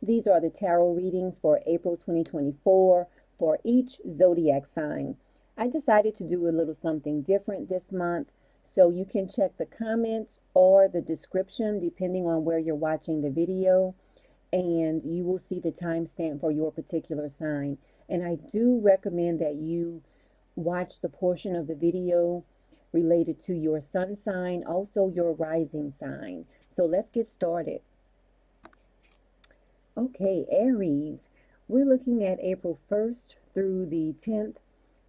These are the tarot readings for April 2024 for each zodiac sign. I decided to do a little something different this month, so you can check the comments or the description depending on where you're watching the video, and you will see the timestamp for your particular sign. And I do recommend that you watch the portion of the video related to your sun sign, also your rising sign. So let's get started. Okay, Aries, we're looking at April 1st through the 10th,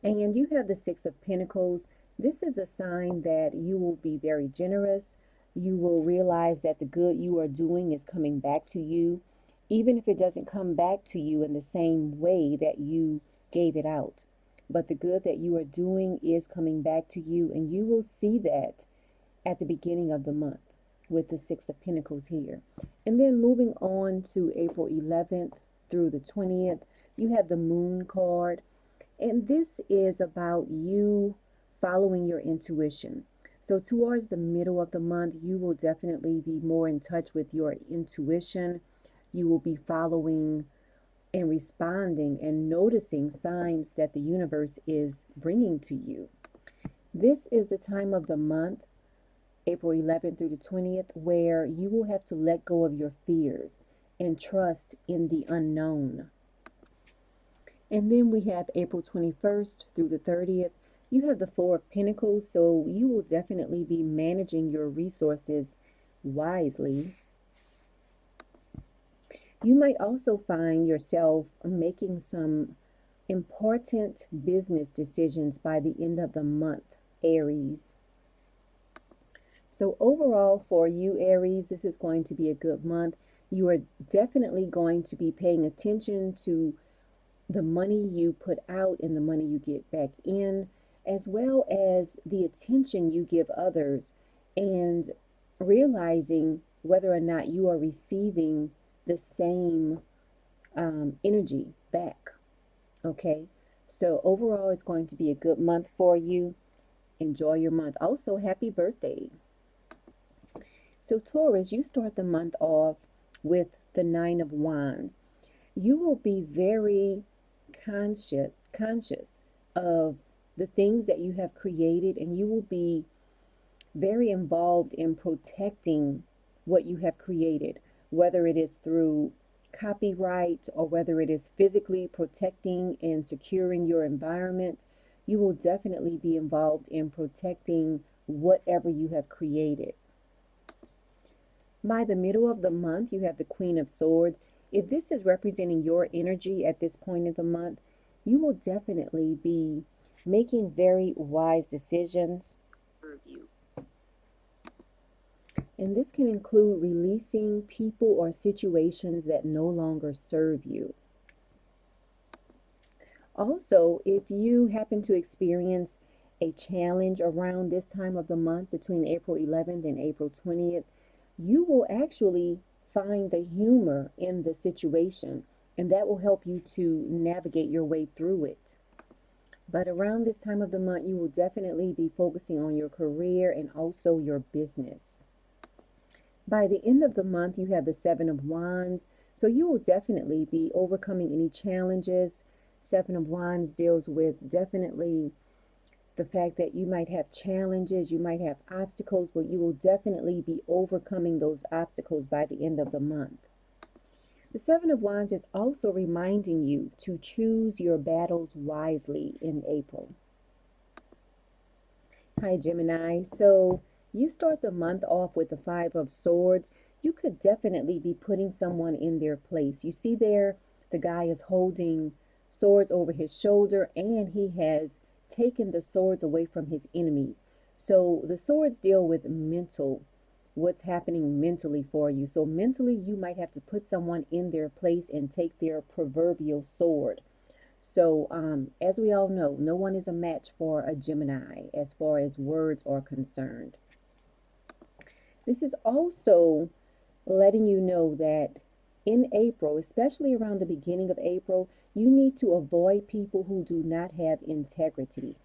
and you have the Six of Pentacles. This is a sign that you will be very generous. You will realize that the good you are doing is coming back to you, even if it doesn't come back to you in the same way that you gave it out. But the good that you are doing is coming back to you, and you will see that at the beginning of the month with the Six of Pentacles here. And then moving on to April 11th through the 20th, you have the Moon card. And this is about you following your intuition. So towards the middle of the month, you will definitely be more in touch with your intuition. You will be following and responding and noticing signs that the universe is bringing to you. This is the time of the month, April 11th through the 20th, where you will have to let go of your fears and trust in the unknown. And then we have April 21st through the 30th. You have the Four of Pentacles, so you will definitely be managing your resources wisely. You might also find yourself making some important business decisions by the end of the month, Aries. So overall for you, Aries, this is going to be a good month. You are definitely going to be paying attention to the money you put out and the money you get back in, as well as the attention you give others, and realizing whether or not you are receiving the same energy back. Okay, so overall it's going to be a good month for you. Enjoy your month. Also, happy birthday. So Taurus, you start the month off with the Nine of Wands. You will be very conscious of the things that you have created, and you will be very involved in protecting what you have created, whether it is through copyright or whether it is physically protecting and securing your environment. You will definitely be involved in protecting whatever you have created. By the middle of the month, you have the Queen of Swords. If this is representing your energy at this point in the month, you will definitely be making very wise decisions. And this can include releasing people or situations that no longer serve you. Also, if you happen to experience a challenge around this time of the month between April 11th and April 20th, you will actually find the humor in the situation, and that will help you to navigate your way through it. But around this time of the month, you will definitely be focusing on your career and also your business. By the end of the month, you have the Seven of Wands, so you will definitely be overcoming any challenges. Seven of Wands deals with definitely the fact that you might have challenges, you might have obstacles, but you will definitely be overcoming those obstacles by the end of the month. The Seven of Wands is also reminding you to choose your battles wisely in April. Hi, Gemini. So you start the month off with the Five of Swords. You could definitely be putting someone in their place. You see there, the guy is holding swords over his shoulder, and he has taken the swords away from his enemies. So the swords deal with what's happening mentally for you. So mentally, you might have to put someone in their place and take their proverbial sword. So as we all know, no one is a match for a Gemini as far as words are concerned. This is also letting you know that in April, especially around the beginning of April, you need to avoid people who do not have integrity.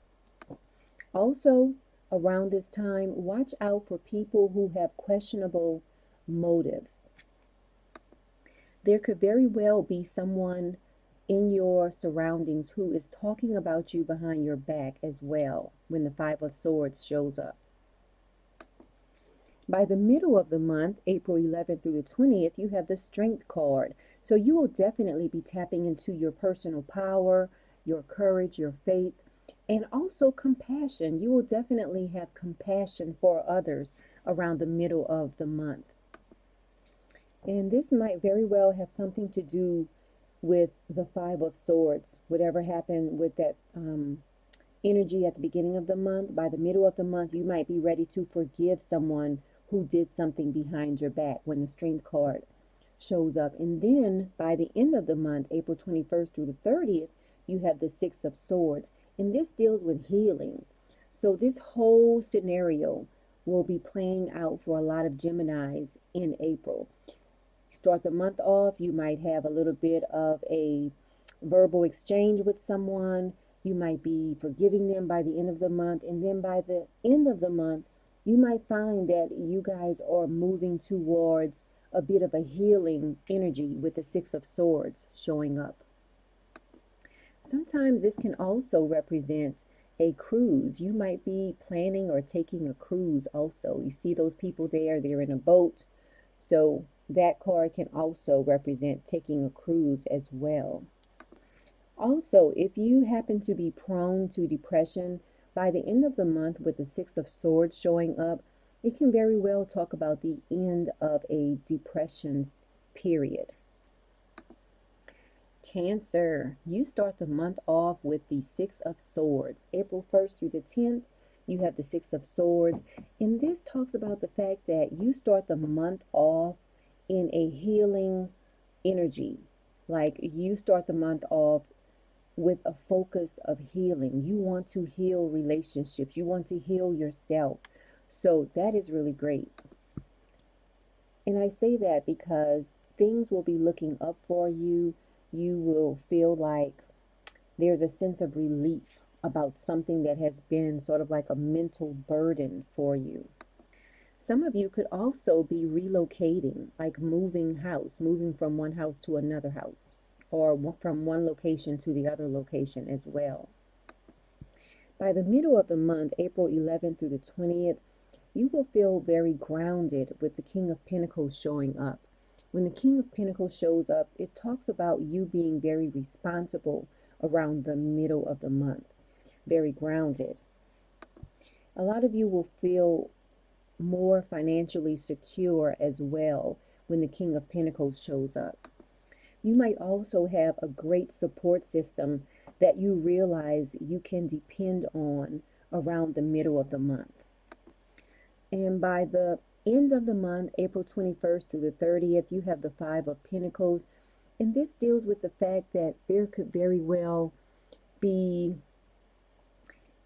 Also, around this time, watch out for people who have questionable motives. There could very well be someone in your surroundings who is talking about you behind your back as well when the Five of Swords shows up. By the middle of the month, April 11th through the 20th, you have the Strength card. So you will definitely be tapping into your personal power, your courage, your faith, and also compassion. You will definitely have compassion for others around the middle of the month. And this might very well have something to do with the Five of Swords. Whatever happened with that energy at the beginning of the month, by the middle of the month, you might be ready to forgive someone who did something behind your back when the Strength card shows up. And then by the end of the month, April 21st through the 30th, you have the Six of Swords. And this deals with healing. So this whole scenario will be playing out for a lot of Geminis in April. Start the month off, you might have a little bit of a verbal exchange with someone. You might be forgiving them by the end of the month. And then by the end of the month, you might find that you guys are moving towards a bit of a healing energy with the Six of Swords showing up. Sometimes this can also represent a cruise. You might be planning or taking a cruise also. You see those people there, they're in a boat. So that card can also represent taking a cruise as well. Also, if you happen to be prone to depression, by the end of the month with the Six of Swords showing up, it can very well talk about the end of a depression period. Cancer, you start the month off with the Six of Swords. April 1st through the 10th, you have the Six of Swords. And this talks about the fact that you start the month off in a healing energy. Like you start the month off with a focus of healing. You want to heal relationships. You want to heal yourself. So that is really great. And I say that because things will be looking up for you. You will feel like there's a sense of relief about something that has been sort of like a mental burden for you. Some of you could also be relocating, like moving house, moving from one house to another house, or from one location to the other location as well. By the middle of the month, April 11th through the 20th, you will feel very grounded with the King of Pentacles showing up. When the King of Pentacles shows up, it talks about you being very responsible around the middle of the month, very grounded. A lot of you will feel more financially secure as well when the King of Pentacles shows up. You might also have a great support system that you realize you can depend on around the middle of the month. And by the end of the month, April 21st through the 30th, you have the Five of Pentacles. And this deals with the fact that there could very well be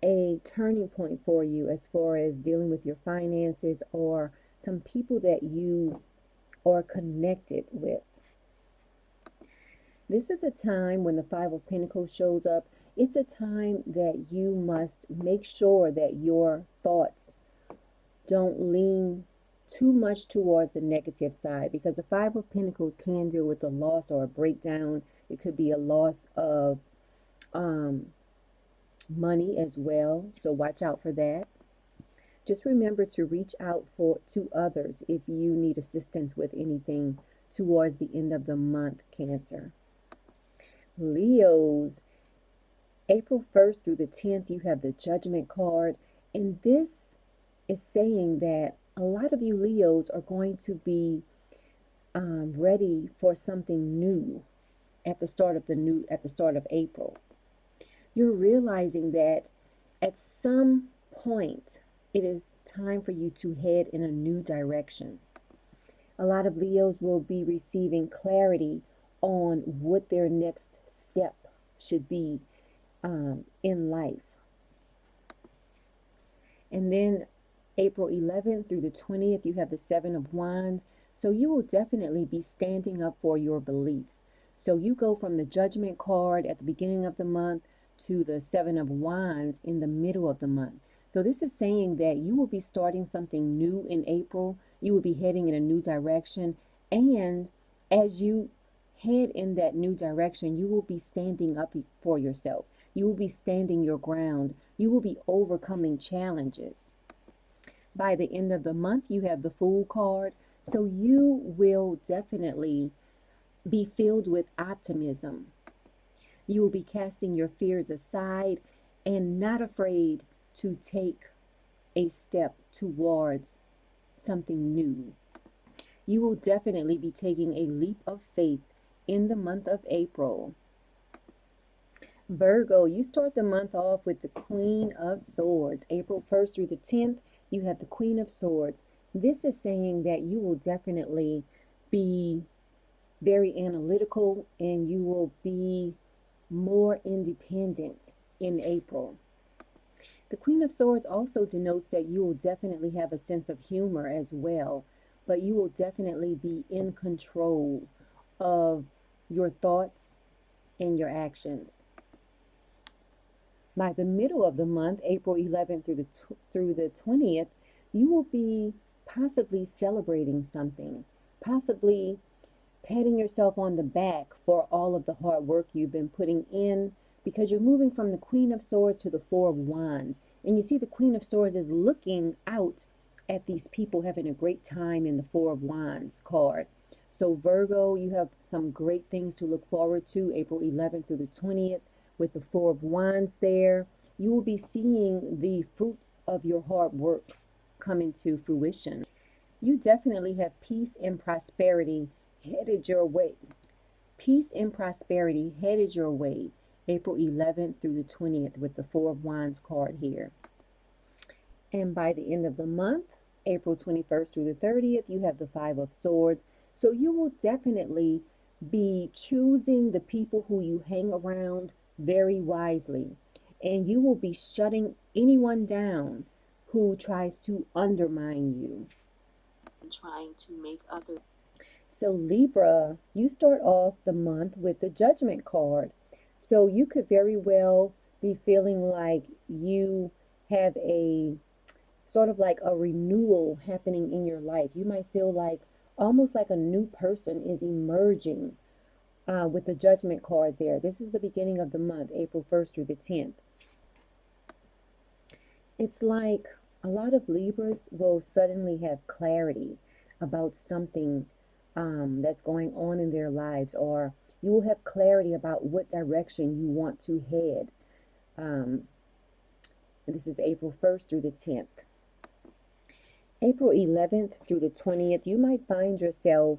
a turning point for you as far as dealing with your finances or some people that you are connected with. This is a time when the Five of Pentacles shows up. It's a time that you must make sure that your thoughts don't lean too much towards the negative side, because the Five of Pentacles can deal with a loss or a breakdown. It could be a loss of money as well, so watch out for that. Just remember to reach out to others if you need assistance with anything towards the end of the month, Cancer. Leos, April 1st through the 10th, you have the Judgment card, and this is saying that a lot of you Leos are going to be ready for something new at the start of April. You're realizing that at some point it is time for you to head in a new direction. A lot of Leos will be receiving clarity on what their next step should be in life. And then April 11th through the 20th, you have the Seven of Wands. So you will definitely be standing up for your beliefs. So you go from the Judgment card at the beginning of the month to the Seven of Wands in the middle of the month. So this is saying that you will be starting something new in April. You will be heading in a new direction. And as you head in that new direction, you will be standing up for yourself. You will be standing your ground. You will be overcoming challenges. By the end of the month, you have the Fool card. So you will definitely be filled with optimism. You will be casting your fears aside and not afraid to take a step towards something new. You will definitely be taking a leap of faith in the month of April. Virgo, you start the month off with the Queen of Swords. April 1st through the 10th, you have the Queen of Swords. This is saying that you will definitely be very analytical and you will be more independent in April. The Queen of Swords also denotes that you will definitely have a sense of humor as well, but you will definitely be in control of your thoughts and your actions. By the middle of the month, April 11th through the 20th, you will be possibly celebrating something, possibly patting yourself on the back for all of the hard work you've been putting in, because you're moving from the Queen of Swords to the Four of Wands. And you see the Queen of Swords is looking out at these people having a great time in the Four of Wands card. So Virgo, you have some great things to look forward to April 11th through the 20th with the Four of Wands there. You will be seeing the fruits of your hard work coming to fruition. You definitely have peace and prosperity headed your way. Peace and prosperity headed your way April 11th through the 20th with the Four of Wands card here. And by the end of the month, April 21st through the 30th, you have the Five of Swords. So you will definitely be choosing the people who you hang around very wisely. And you will be shutting anyone down who tries to undermine you. Trying to make others. So Libra, you start off the month with the Judgment card. So you could very well be feeling like you have a sort of like a renewal happening in your life. You might feel like almost like a new person is emerging with the Judgment card there. This is the beginning of the month, April 1st through the 10th. It's like a lot of Libras will suddenly have clarity about something that's going on in their lives, or you will have clarity about what direction you want to head. This is April 1st through the 10th. April 11th through the 20th, you might find yourself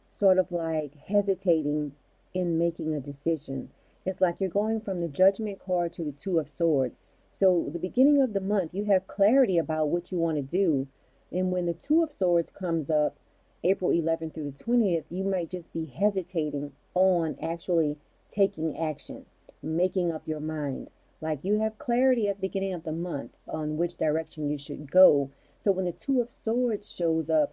sort of like hesitating in making a decision. It's like you're going from the Judgment card to the Two of Swords. So the beginning of the month, you have clarity about what you want to do. And when the Two of Swords comes up, April 11th through the 20th, you might just be hesitating on actually taking action, making up your mind. Like you have clarity at the beginning of the month on which direction you should go. So when the Two of Swords shows up,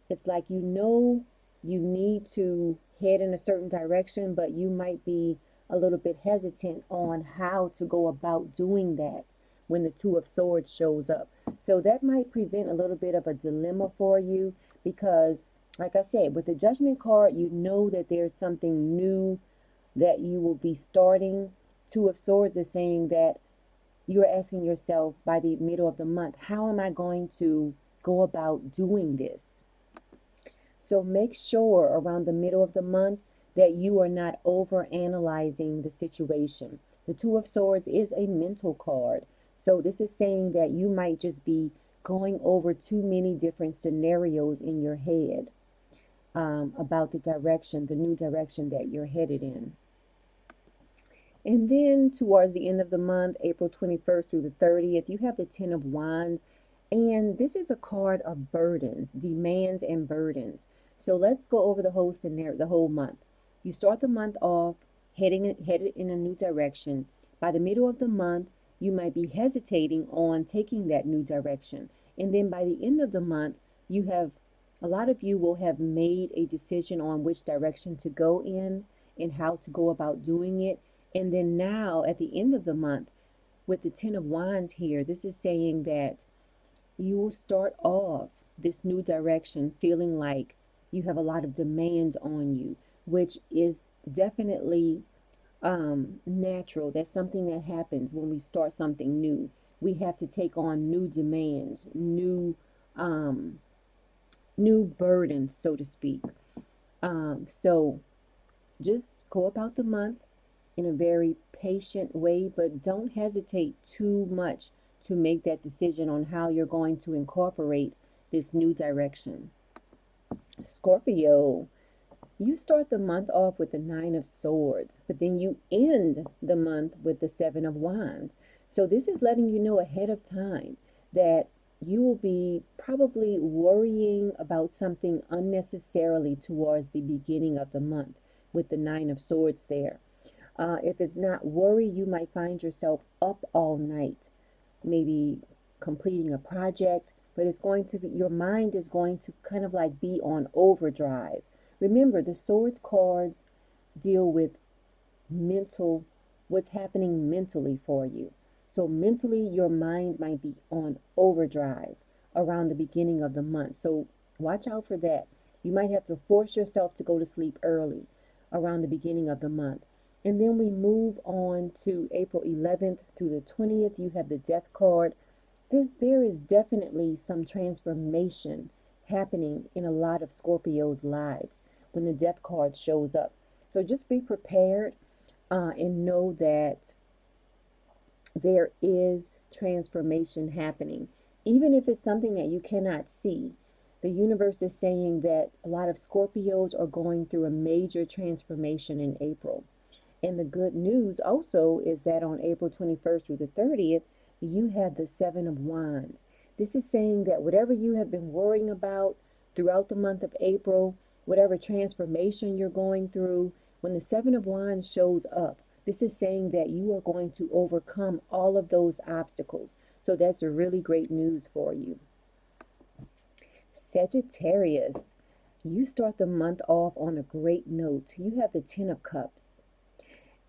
it's like you know you need to head in a certain direction, but you might be a little bit hesitant on how to go about doing that when the Two of Swords shows up. So that might present a little bit of a dilemma for you because, like I said, with the Judgment card, you know that there's something new that you will be starting. Two of Swords is saying that you're asking yourself by the middle of the month, how am I going to go about doing this? So make sure around the middle of the month that you are not over analyzing the situation. The Two of Swords is a mental card. So this is saying that you might just be going over too many different scenarios in your head about the direction, the new direction that you're headed in. And then towards the end of the month, April 21st through the 30th, you have the Ten of Wands. And this is a card of burdens, demands and burdens. So let's go over the whole scenario, the whole month. You start the month off headed in a new direction. By the middle of the month, you might be hesitating on taking that new direction. And then by the end of the month, a lot of you will have made a decision on which direction to go in and how to go about doing it. And then now at the end of the month, with the Ten of Wands here, this is saying that you will start off this new direction feeling like you have a lot of demands on you. which is definitely natural. That's something that happens when we start something new. We have to take on new demands, um, new burdens, so to speak. So just go about the month in a very patient way, but don't hesitate too much to make that decision on how you're going to incorporate this new direction. Scorpio, you start the month off with the Nine of Swords, but then you end the month with the Seven of Wands. So this is letting you know ahead of time that you will be probably worrying about something unnecessarily towards the beginning of the month with the Nine of Swords there. If it's not worry, you might find yourself up all night, maybe completing a project, but it's going to be, your mind is going to kind of like be on overdrive. Remember, the swords cards deal with mental, what's happening mentally for you. So mentally, your mind might be on overdrive around the beginning of the month. So watch out for that. You might have to force yourself to go to sleep early around the beginning of the month. And then we move on to April 11th through the 20th. You have the death card. There is definitely some transformation happening in a lot of Scorpios' lives when the death card shows up. So just be prepared and know that there is transformation happening. Even if it's something that you cannot see, the universe is saying that a lot of Scorpios are going through a major transformation in April. And the good news also is that on April 21st through the 30th, you have the Seven of Wands. This is saying that whatever you have been worrying about throughout the month of April, whatever transformation you're going through, when the Seven of Wands shows up, this is saying that you are going to overcome all of those obstacles. So that's a really great news for you. Sagittarius, you start the month off on a great note. You have the Ten of Cups.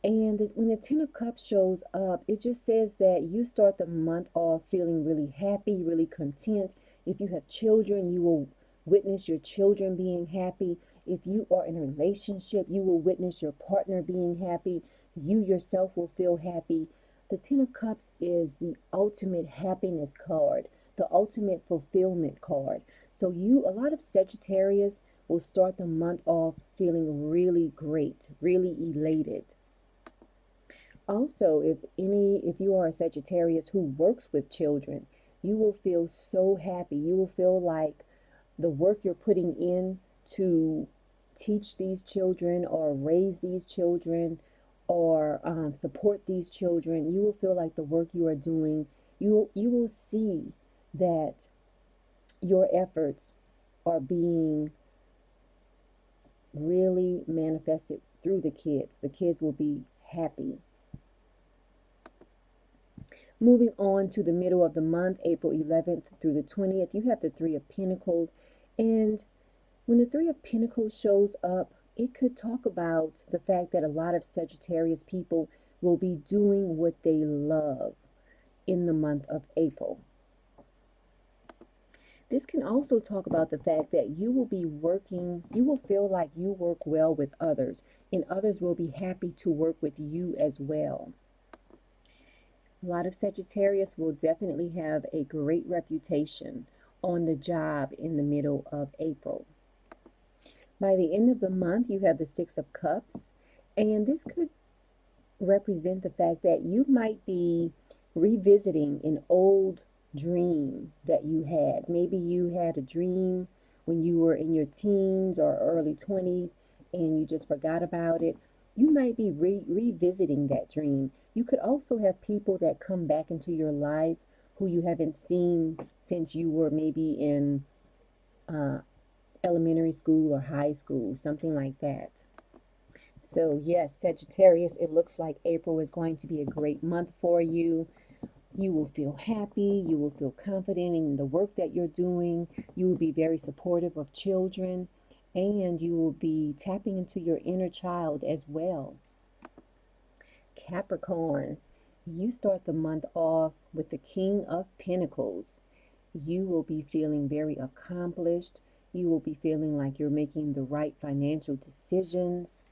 And when the Ten of Cups shows up, it just says that you start the month off feeling really happy, really content. If you have children, you will witness your children being happy. If you are in a relationship, you will witness your partner being happy. You yourself will feel happy. The Ten of Cups is the ultimate happiness card, the ultimate fulfillment card. So a lot of Sagittarius will start the month off feeling really great, really elated. Also, if you are a Sagittarius who works with children, you will feel so happy. You will feel like the work you're putting in to teach these children or raise these children or support these children, you will feel like the work you are doing, you will see that your efforts are being really manifested through the kids. The kids will be happy. Moving on to the middle of the month, April 11th through the 20th, you have the Three of Pentacles. And when the Three of Pentacles shows up, it could talk about the fact that a lot of Sagittarius people will be doing what they love in the month of April. This can also talk about the fact that you will be working, you will feel like you work well with others, and others will be happy to work with you as well. A lot of Sagittarius will definitely have a great reputation on the job in the middle of April. By the end of the month, you have the Six of Cups, and this could represent the fact that you might be revisiting an old dream that you had. Maybe you had a dream when you were in your teens or early 20s and you just forgot about it. You might be revisiting that dream. You could also have people that come back into your life who you haven't seen since you were maybe in elementary school or high school, something like that. So yes, Sagittarius, it looks like April is going to be a great month for you. You will feel happy. You will feel confident in the work that you're doing. You will be very supportive of children. And you will be tapping into your inner child as well. Capricorn, you start the month off with the King of Pentacles. You will be feeling very accomplished. You will be feeling like you're making the right financial decisions.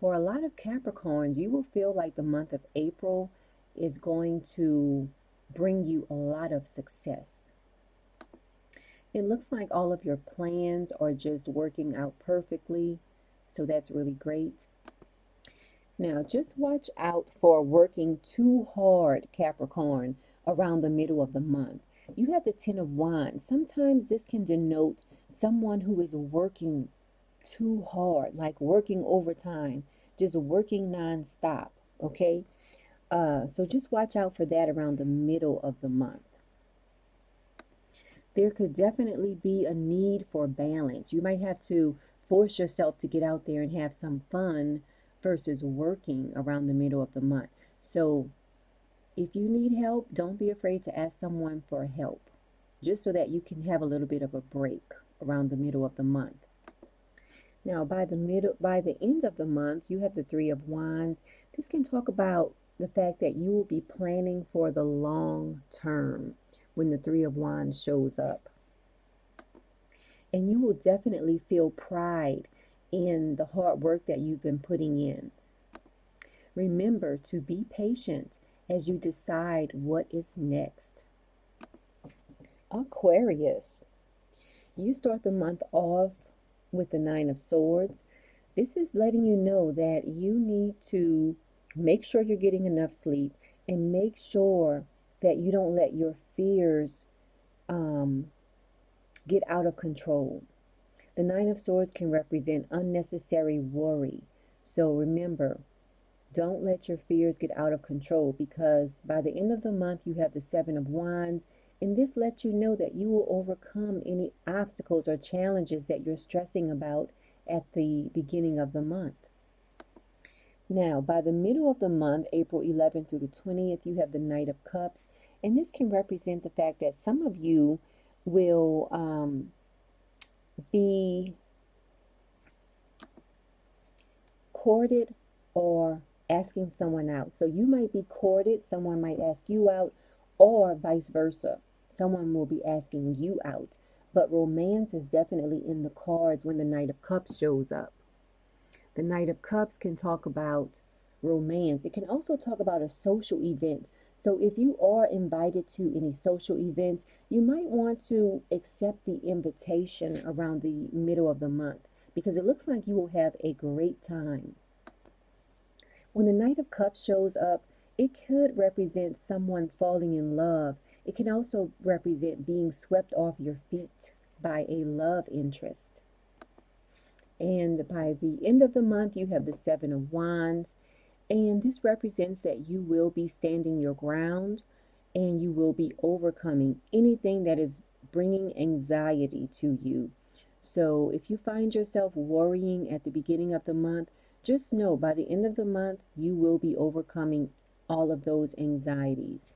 For a lot of Capricorns, you will feel like the month of April is going to bring you a lot of success. It looks like all of your plans are just working out perfectly, so that's really great. Now, just watch out for working too hard, Capricorn, around the middle of the month. You have the Ten of Wands. Sometimes this can denote someone who is working too hard, like working overtime, just working nonstop, okay? So just watch out for that around the middle of the month. There could definitely be a need for balance. You might have to force yourself to get out there and have some fun versus working around the middle of the month. So if you need help, don't be afraid to ask someone for help, just so that you can have a little bit of a break around the middle of the month. Now, by the end of the month, you have the Three of Wands. This can talk about the fact that you will be planning for the long term when the Three of Wands shows up. And you will definitely feel pride in the hard work that you've been putting in. Remember to be patient as you decide what is next. Aquarius, you start the month off with the Nine of Swords. This is letting you know that you need to make sure you're getting enough sleep and make sure that you don't let your fears get out of control. The Nine of Swords can represent unnecessary worry. So remember, don't let your fears get out of control, because by the end of the month you have the Seven of Wands, and this lets you know that you will overcome any obstacles or challenges that you're stressing about at the beginning of the month. Now, by the middle of the month, April 11th through the 20th, you have the Knight of Cups, and this can represent the fact that some of you will be courted or asking someone out. So you might be courted, someone might ask you out, or vice versa. Someone will be asking you out. But romance is definitely in the cards when the Knight of Cups shows up. The Knight of Cups can talk about romance. It can also talk about a social event. So if you are invited to any social events, you might want to accept the invitation around the middle of the month, because it looks like you will have a great time. When the Knight of Cups shows up, it could represent someone falling in love. It can also represent being swept off your feet by a love interest. And by the end of the month, you have the Seven of Wands. And this represents that you will be standing your ground and you will be overcoming anything that is bringing anxiety to you. So if you find yourself worrying at the beginning of the month, just know by the end of the month, you will be overcoming all of those anxieties.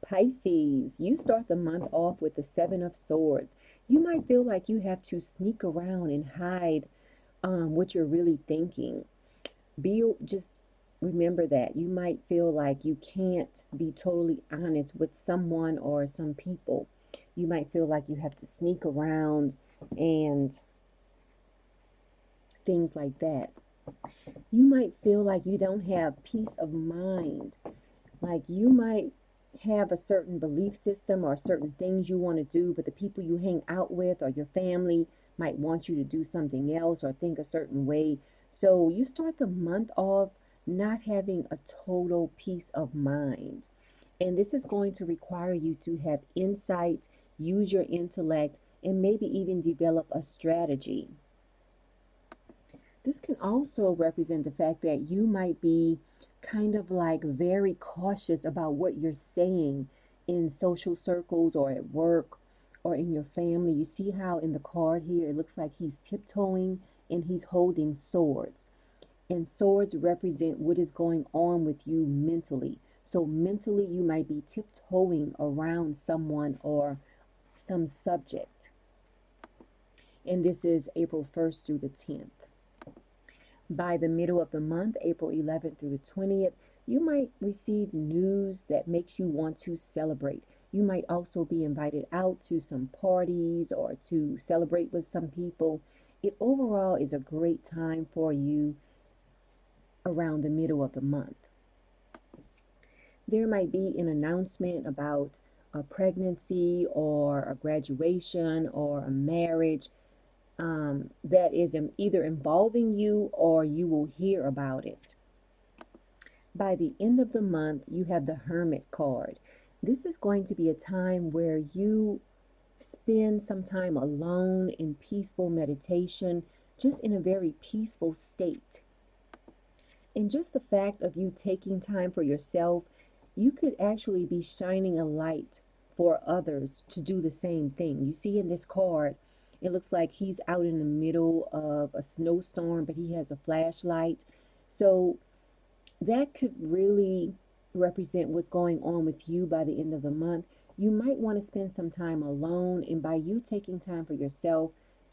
Pisces, you start the month off with the Seven of Swords. You might feel like you have to sneak around and hide what you're really thinking. Just remember that. You might feel like you can't be totally honest with someone or some people. You might feel like you have to sneak around and things like that. You might feel like you don't have peace of mind. Like you might have a certain belief system or certain things you want to do, but the people you hang out with or your family might want you to do something else or think a certain way. So you start the month off not having a total peace of mind. And this is going to require you to have insight, use your intellect, and maybe even develop a strategy. This can also represent the fact that you might be kind of like very cautious about what you're saying in social circles or at work or in your family. You see how in the card here it looks like he's tiptoeing and he's holding swords. And swords represent what is going on with you mentally. So mentally you might be tiptoeing around someone or some subject. And this is April 1st through the 10th. By the middle of the month, April 11th through the 20th, you might receive news that makes you want to celebrate. You might also be invited out to some parties or to celebrate with some people. It overall is a great time for you around the middle of the month. There might be an announcement about a pregnancy or a graduation or a marriage that is either involving you or you will hear about it. By the end of the month, you have the Hermit card. This is going to be a time where you spend some time alone in peaceful meditation, just in a very peaceful state. And just the fact of you taking time for yourself, you could actually be shining a light for others to do the same thing. You see in this card, it looks like he's out in the middle of a snowstorm, but he has a flashlight. So that could really represent what's going on with you by the end of the month. You might want to spend some time alone, and by you taking time for yourself,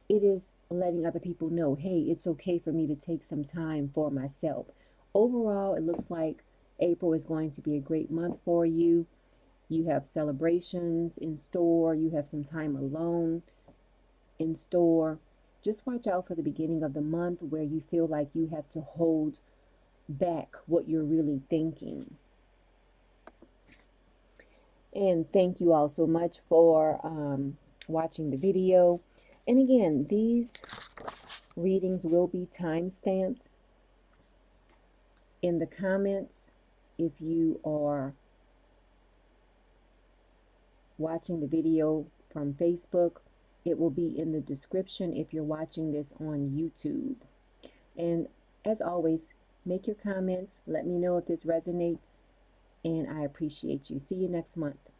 it is letting other people know, hey, it's okay for me to take some time for myself. Overall, it looks like April is going to be a great month for you. You have celebrations in store, you have some time alone in store. Just watch out for the beginning of the month where you feel like you have to hold back what you're really thinking. And thank you all so much for watching the video. And again, these readings will be time stamped in the comments. If you are watching the video from Facebook, it will be in the description if you're watching this on YouTube. And as always, make your comments. Let me know if this resonates. And I appreciate you. See you next month.